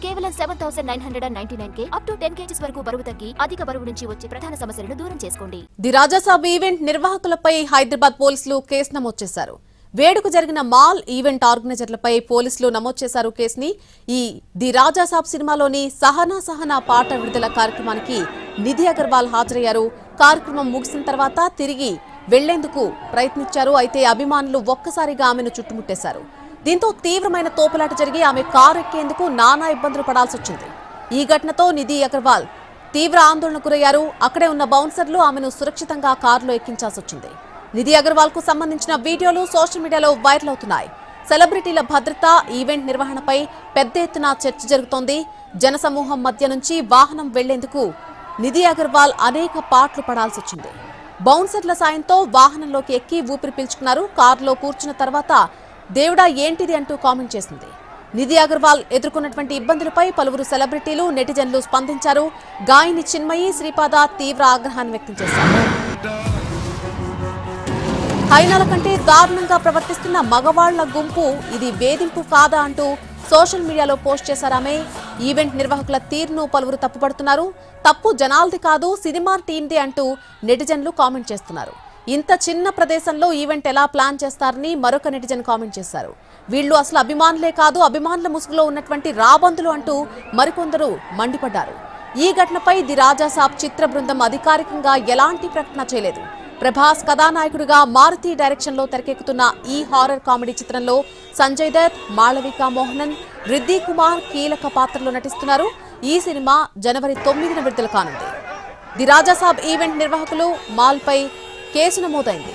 కేవలం 7999 up to 10 kgs వరకు బరువు తగ్గి అధిక బరువు నుంచి వచ్చే ప్రధాన సమస్యలను దూరం చేసుకోండి. ది రాజాసాబ్ ఈవెంట్ నిర్వాహకులపై హైదరాబాద్ పోలీసులు కేసు నమోదు చేశారు. వేడుక జరిగిన మాల్ ఈవెంట్ ఆర్గనైజర్లపై పోలీసులు నమోదు చేశారు కేసుని. ఈ ది రాజాసాబ్ సినిమాలోని సహనా పాట విడుదల కార్యక్రమానికి నిధి అగర్వాల్ హాజరయ్యారు. కార్యక్రమం ముగిసిన తర్వాత తిరిగి వెళ్లేందుకు ప్రయత్నించారు. అయితే అభిమానులు ఒక్కసారిగా ఆమెను చుట్టుముట్టేశారు. దీంతో తీవ్రమైన తోపులాట జరిగి ఆమె కారు ఎక్కేందుకు నానా ఇబ్బందులు పడాల్సి వచ్చింది. ఈ ఘటనతో నిధి అగర్వాల్ తీవ్ర ఆందోళనకు గురయ్యారు. అక్కడే ఉన్న బౌన్సర్లు ఆమెను సురక్షితంగా కారులో ఎక్కించాల్సి వచ్చింది. నిధి అగర్వాల్ కు సంబంధించిన వీడియోలు సోషల్ మీడియాలో వైరల్ అవుతున్నాయి. సెలబ్రిటీల భద్రత, ఈవెంట్ నిర్వహణపై పెద్ద ఎత్తున చర్చ జరుగుతోంది. జనసమూహం మధ్య నుంచి వాహనం వెళ్లేందుకు నిధి అగర్వాల్ అనేక పాట్లు పడాల్సి వచ్చింది. బౌన్సర్ల సాయంతో వాహనంలోకి ఎక్కి ఊపిరి పీల్చుకున్నారు. కారులో కూర్చున్న తర్వాత దేవుడా ఏంటిది అంటూ కామెంట్ చేసింది. నిధి అగర్వాల్ ఎదుర్కొన్నటువంటి ఇబ్బందులపై పలువురు సెలబ్రిటీలు, నెటిజన్లు స్పందించారు. గాయని చిన్మయి, శ్రీపాద తీవ్ర ఆగ్రహాన్ని వ్యక్తం చేశారు. హైనాల కంటే దారుణంగా ప్రవర్తిస్తున్న మగవాళ్ల గుంపు ఇది వేధింపు కాదా అంటూ సోషల్ మీడియాలో పోస్ట్ చేశారామె. ఈవెంట్ నిర్వాహకుల తీరును పలువురు తప్పుపడుతున్నారు. తప్పు జనాల్ది కాదు, సినిమా టీంది అంటూ నెటిజన్లు కామెంట్ చేస్తున్నారు. ఇంత చిన్న ప్రదేశంలో ఈవెంట్ ఎలా ప్లాన్ చేస్తారని మరొక నెటిజన్ కామెంట్ చేశారు. వీళ్లు అసలు అభిమానులే కాదు, అభిమానుల ముసుగులో ఉన్నటువంటి రాబందులు అంటూ మరికొందరు మండిపడ్డారు. ఈ ఘటనపై ది రాజాసాబ్ చిత్ర బృందం అధికారికంగా ఎలాంటి ప్రకటన చేయలేదు. ప్రభాస్ కథానాయకుడిగా మారుతి డైరెక్షన్ లో తెరకెక్కుతున్న ఈ హారర్ కామెడీ చిత్రంలో సంజయ్ దత్, మాళవిక మోహనన్, రిద్ధి కుమార్ కీలక పాత్రలో నటిస్తున్నారు. ఈ సినిమా జనవరి 9న విడుదల కానుంది. ది రాజాసాబ్ ఈవెంట్ నిర్వాహకులు మాల్పై కేసు నమోదైంది.